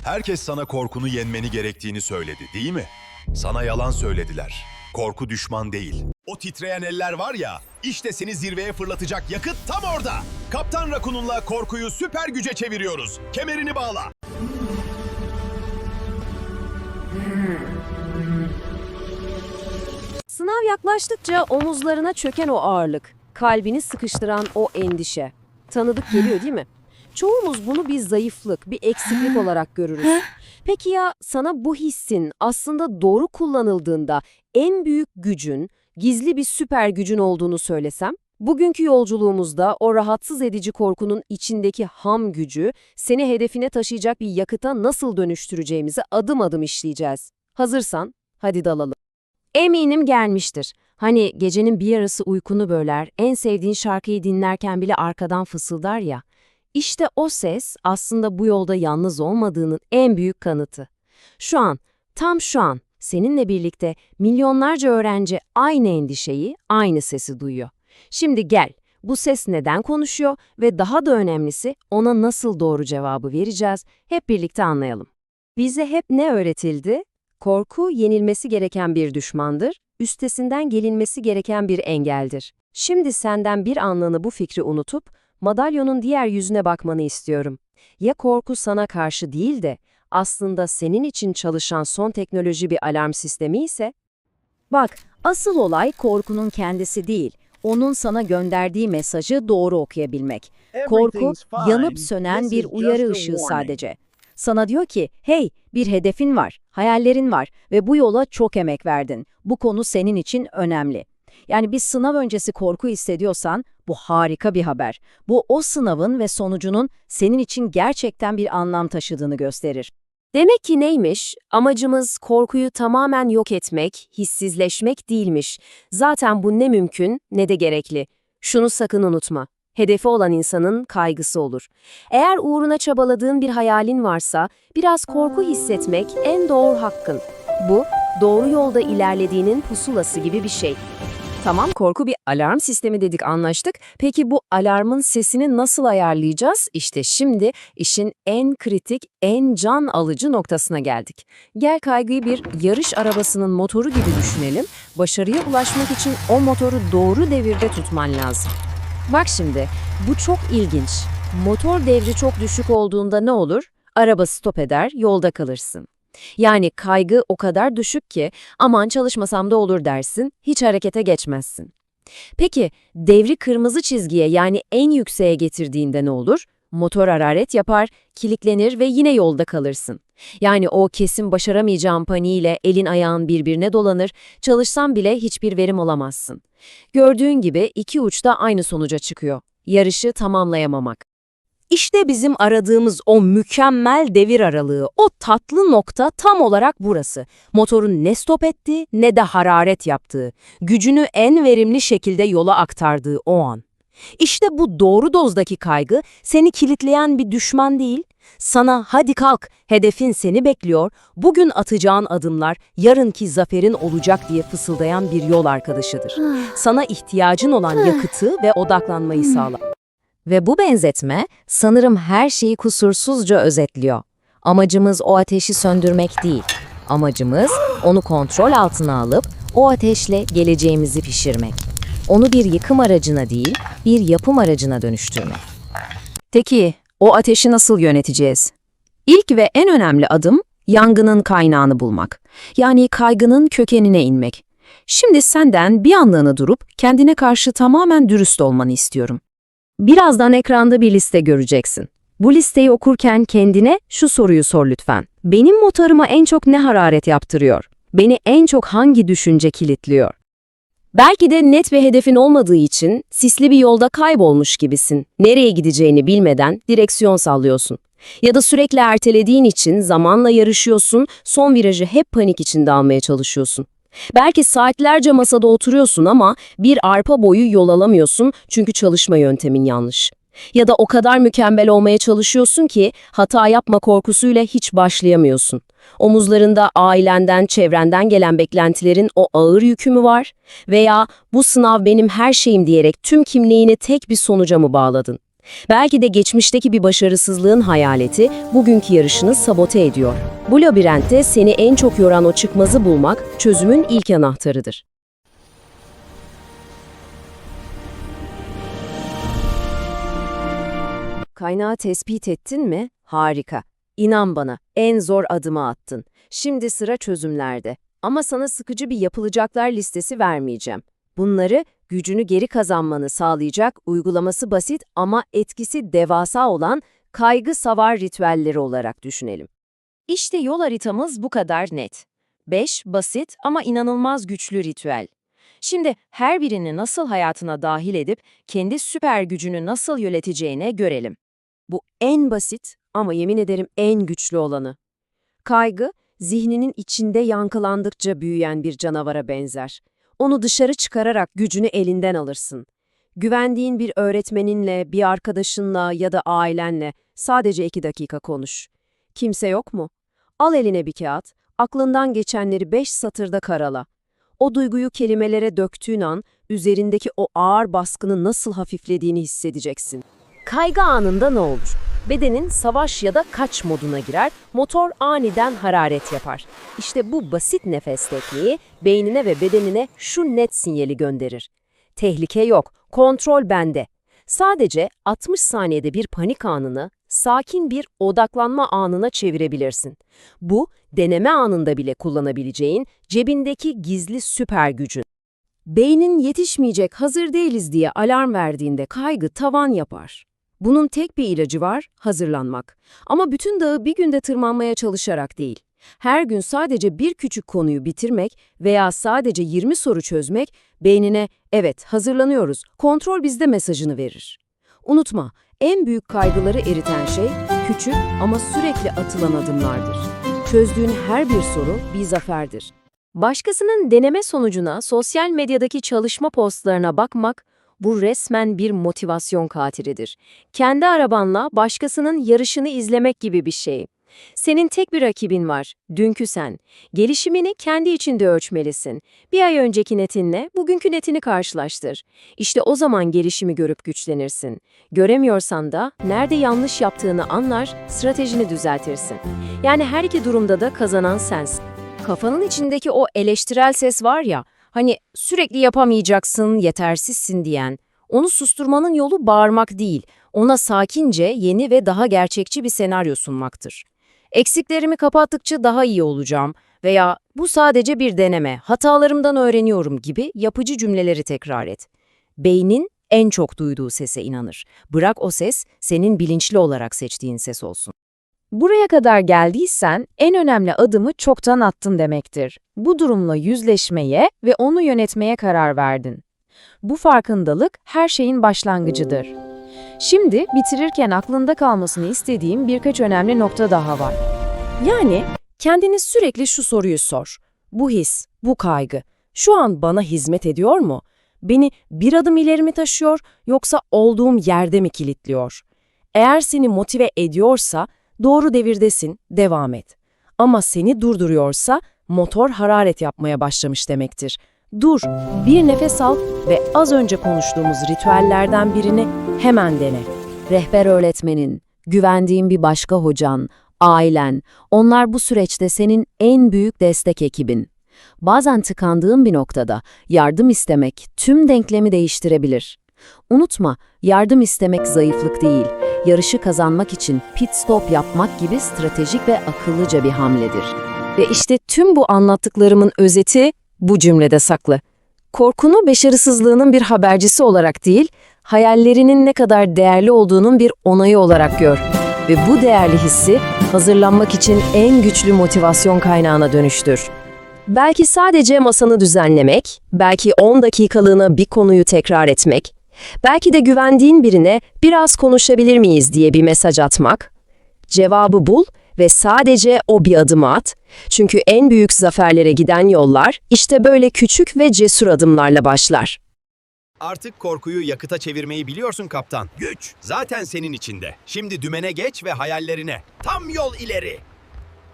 Herkes sana korkunu yenmeni gerektiğini söyledi, değil mi? Sana yalan söylediler. Korku düşman değil. O titreyen eller var ya, işte seni zirveye fırlatacak yakıt tam orada. Kaptan Rakun'unla korkuyu süper güce çeviriyoruz. Kemerini bağla. Sınav yaklaştıkça omuzlarına çöken o ağırlık, kalbini sıkıştıran o endişe. Tanıdık geliyor değil mi? Çoğumuz bunu bir zayıflık, bir eksiklik olarak görürüz. Peki ya sana bu hissin aslında doğru kullanıldığında en büyük gücün, gizli bir süper gücün olduğunu söylesem? Bugünkü yolculuğumuzda o rahatsız edici korkunun içindeki ham gücü seni hedefine taşıyacak bir yakıta nasıl dönüştüreceğimizi adım adım işleyeceğiz. Hazırsan, hadi dalalım. Eminim gelmiştir. Hani gecenin bir yarısı uykunu böler, en sevdiğin şarkıyı dinlerken bile arkadan fısıldar ya. İşte o ses aslında bu yolda yalnız olmadığının en büyük kanıtı. Şu an, tam şu an seninle birlikte milyonlarca öğrenci aynı endişeyi, aynı sesi duyuyor. Şimdi gel, bu ses neden konuşuyor ve daha da önemlisi ona nasıl doğru cevabı vereceğiz, hep birlikte anlayalım. Bize hep ne öğretildi? Korku yenilmesi gereken bir düşmandır, üstesinden gelinmesi gereken bir engeldir. Şimdi senden bir anlığına bu fikri unutup, madalyonun diğer yüzüne bakmanı istiyorum. Ya korku sana karşı değil de, aslında senin için çalışan son teknoloji bir alarm sistemi ise? Bak, asıl olay korkunun kendisi değil, onun sana gönderdiği mesajı doğru okuyabilmek. Korku, yanıp sönen bir uyarı ışığı sadece. Sana diyor ki, hey, bir hedefin var, hayallerin var ve bu yola çok emek verdin. Bu konu senin için önemli. Yani bir sınav öncesi korku hissediyorsan, bu harika bir haber. Bu o sınavın ve sonucunun senin için gerçekten bir anlam taşıdığını gösterir. Demek ki neymiş? Amacımız korkuyu tamamen yok etmek, hissizleşmek değilmiş. Zaten bu ne mümkün ne de gerekli. Şunu sakın unutma. Hedefi olan insanın kaygısı olur. Eğer uğruna çabaladığın bir hayalin varsa, biraz korku hissetmek en doğru hakkın. Bu, doğru yolda ilerlediğinin pusulası gibi bir şey. Tamam, korku bir alarm sistemi dedik, anlaştık. Peki bu alarmın sesini nasıl ayarlayacağız? İşte şimdi işin en kritik, en can alıcı noktasına geldik. Gel kaygıyı bir yarış arabasının motoru gibi düşünelim. Başarıya ulaşmak için o motoru doğru devirde tutman lazım. Bak şimdi, bu çok ilginç. Motor devri çok düşük olduğunda ne olur? Araba stop eder, yolda kalırsın. Yani kaygı o kadar düşük ki aman çalışmasam da olur dersin, hiç harekete geçmezsin. Peki devri kırmızı çizgiye yani en yükseğe getirdiğinde ne olur? Motor hararet yapar, kilitlenir ve yine yolda kalırsın. Yani o kesin başaramayacağın paniğiyle elin ayağın birbirine dolanır, çalışsan bile hiçbir verim alamazsın. Gördüğün gibi iki uçta aynı sonuca çıkıyor. Yarışı tamamlayamamak. İşte bizim aradığımız o mükemmel devir aralığı, o tatlı nokta tam olarak burası. Motorun ne stop ettiği ne de hararet yaptığı, gücünü en verimli şekilde yola aktardığı o an. İşte bu doğru dozdaki kaygı seni kilitleyen bir düşman değil, sana hadi kalk, hedefin seni bekliyor, bugün atacağın adımlar yarınki zaferin olacak diye fısıldayan bir yol arkadaşıdır. Sana ihtiyacın olan yakıtı ve odaklanmayı sağlar. Ve bu benzetme sanırım her şeyi kusursuzca özetliyor. Amacımız o ateşi söndürmek değil. Amacımız onu kontrol altına alıp o ateşle geleceğimizi pişirmek. Onu bir yıkım aracına değil, bir yapım aracına dönüştürmek. Peki, o ateşi nasıl yöneteceğiz? İlk ve en önemli adım yangının kaynağını bulmak. Yani kaygının kökenine inmek. Şimdi senden bir anlığına durup kendine karşı tamamen dürüst olmanı istiyorum. Birazdan ekranda bir liste göreceksin. Bu listeyi okurken kendine şu soruyu sor lütfen. Benim motoruma en çok ne hararet yaptırıyor? Beni en çok hangi düşünce kilitliyor? Belki de net bir hedefin olmadığı için sisli bir yolda kaybolmuş gibisin. Nereye gideceğini bilmeden direksiyon sallıyorsun. Ya da sürekli ertelediğin için zamanla yarışıyorsun, son virajı hep panik içinde almaya çalışıyorsun. Belki saatlerce masada oturuyorsun ama bir arpa boyu yol alamıyorsun çünkü çalışma yöntemin yanlış. Ya da o kadar mükemmel olmaya çalışıyorsun ki hata yapma korkusuyla hiç başlayamıyorsun. Omuzlarında ailenden, çevrenden gelen beklentilerin o ağır yükü mü var? Veya bu sınav benim her şeyim diyerek tüm kimliğini tek bir sonuca mı bağladın? Belki de geçmişteki bir başarısızlığın hayaleti bugünkü yarışını sabote ediyor. Bu labirentte seni en çok yoran o çıkmazı bulmak çözümün ilk anahtarıdır. Kaynağı tespit ettin mi? Harika. İnan bana, en zor adımı attın. Şimdi sıra çözümlerde. Ama sana sıkıcı bir yapılacaklar listesi vermeyeceğim. Bunları gücünü geri kazanmanı sağlayacak, uygulaması basit ama etkisi devasa olan kaygı savar ritüelleri olarak düşünelim. İşte yol haritamız bu kadar net. 5 basit ama inanılmaz güçlü ritüel. Şimdi her birini nasıl hayatına dahil edip kendi süper gücünü nasıl yöneteceğine görelim. Bu en basit ama yemin ederim en güçlü olanı. Kaygı, zihninin içinde yankılandıkça büyüyen bir canavara benzer. Onu dışarı çıkararak gücünü elinden alırsın. Güvendiğin bir öğretmeninle, bir arkadaşınla ya da ailenle sadece 2 dakika konuş. Kimse yok mu? Al eline bir kağıt, aklından geçenleri 5 satırda karala. O duyguyu kelimelere döktüğün an, üzerindeki o ağır baskının nasıl hafiflediğini hissedeceksin. Kaygı anında ne olur? Bedenin savaş ya da kaç moduna girer, motor aniden hararet yapar. İşte bu basit nefes tekniği beynine ve bedenine şu net sinyali gönderir. Tehlike yok, kontrol bende. Sadece 60 saniyede bir panik anını sakin bir odaklanma anına çevirebilirsin. Bu, deneme anında bile kullanabileceğin cebindeki gizli süper gücün. Beynin yetişmeyecek, hazır değiliz diye alarm verdiğinde kaygı tavan yapar. Bunun tek bir ilacı var, hazırlanmak. Ama bütün dağı bir günde tırmanmaya çalışarak değil. Her gün sadece bir küçük konuyu bitirmek veya sadece 20 soru çözmek beynine "evet, hazırlanıyoruz, kontrol bizde" mesajını verir. Unutma, en büyük kaygıları eriten şey küçük ama sürekli atılan adımlardır. Çözdüğün her bir soru bir zaferdir. Başkasının deneme sonucuna sosyal medyadaki çalışma postlarına bakmak, bu resmen bir motivasyon katilidir. Kendi arabanla başkasının yarışını izlemek gibi bir şey. Senin tek bir rakibin var, dünkü sen. Gelişimini kendi içinde ölçmelisin. Bir ay önceki netinle bugünkü netini karşılaştır. İşte o zaman gelişimi görüp güçlenirsin. Göremiyorsan da nerede yanlış yaptığını anlar, stratejini düzeltirsin. Yani her iki durumda da kazanan sensin. Kafanın içindeki o eleştirel ses var ya, hani sürekli yapamayacaksın, yetersizsin diyen, onu susturmanın yolu bağırmak değil, ona sakince yeni ve daha gerçekçi bir senaryo sunmaktır. Eksiklerimi kapattıkça daha iyi olacağım veya bu sadece bir deneme, hatalarımdan öğreniyorum gibi yapıcı cümleleri tekrar et. Beynin en çok duyduğu sese inanır. Bırak o ses senin bilinçli olarak seçtiğin ses olsun. Buraya kadar geldiysen en önemli adımı çoktan attın demektir. Bu durumla yüzleşmeye ve onu yönetmeye karar verdin. Bu farkındalık her şeyin başlangıcıdır. Şimdi bitirirken aklında kalmasını istediğim birkaç önemli nokta daha var. Yani kendine sürekli şu soruyu sor. Bu his, bu kaygı, şu an bana hizmet ediyor mu? Beni bir adım ileri mi taşıyor yoksa olduğum yerde mi kilitliyor? Eğer seni motive ediyorsa doğru devirdesin, devam et. Ama seni durduruyorsa motor hararet yapmaya başlamış demektir. Dur, bir nefes al ve az önce konuştuğumuz ritüellerden birini hemen dene. Rehber öğretmenin, güvendiğin bir başka hocan, ailen, onlar bu süreçte senin en büyük destek ekibin. Bazen tıkandığın bir noktada yardım istemek tüm denklemi değiştirebilir. Unutma, yardım istemek zayıflık değil, yarışı kazanmak için pit stop yapmak gibi stratejik ve akıllıca bir hamledir. Ve işte tüm bu anlattıklarımın özeti bu cümlede saklı. Korkunu başarısızlığının bir habercisi olarak değil, hayallerinin ne kadar değerli olduğunun bir onayı olarak gör. Ve bu değerli hissi hazırlanmak için en güçlü motivasyon kaynağına dönüştür. Belki sadece masanı düzenlemek, belki 10 dakikalığına bir konuyu tekrar etmek, belki de güvendiğin birine biraz konuşabilir miyiz diye bir mesaj atmak. Cevabı bul ve sadece o bir adım at. Çünkü en büyük zaferlere giden yollar işte böyle küçük ve cesur adımlarla başlar. Artık korkuyu yakıta çevirmeyi biliyorsun kaptan. Güç zaten senin içinde. Şimdi dümene geç ve hayallerine. Tam yol ileri.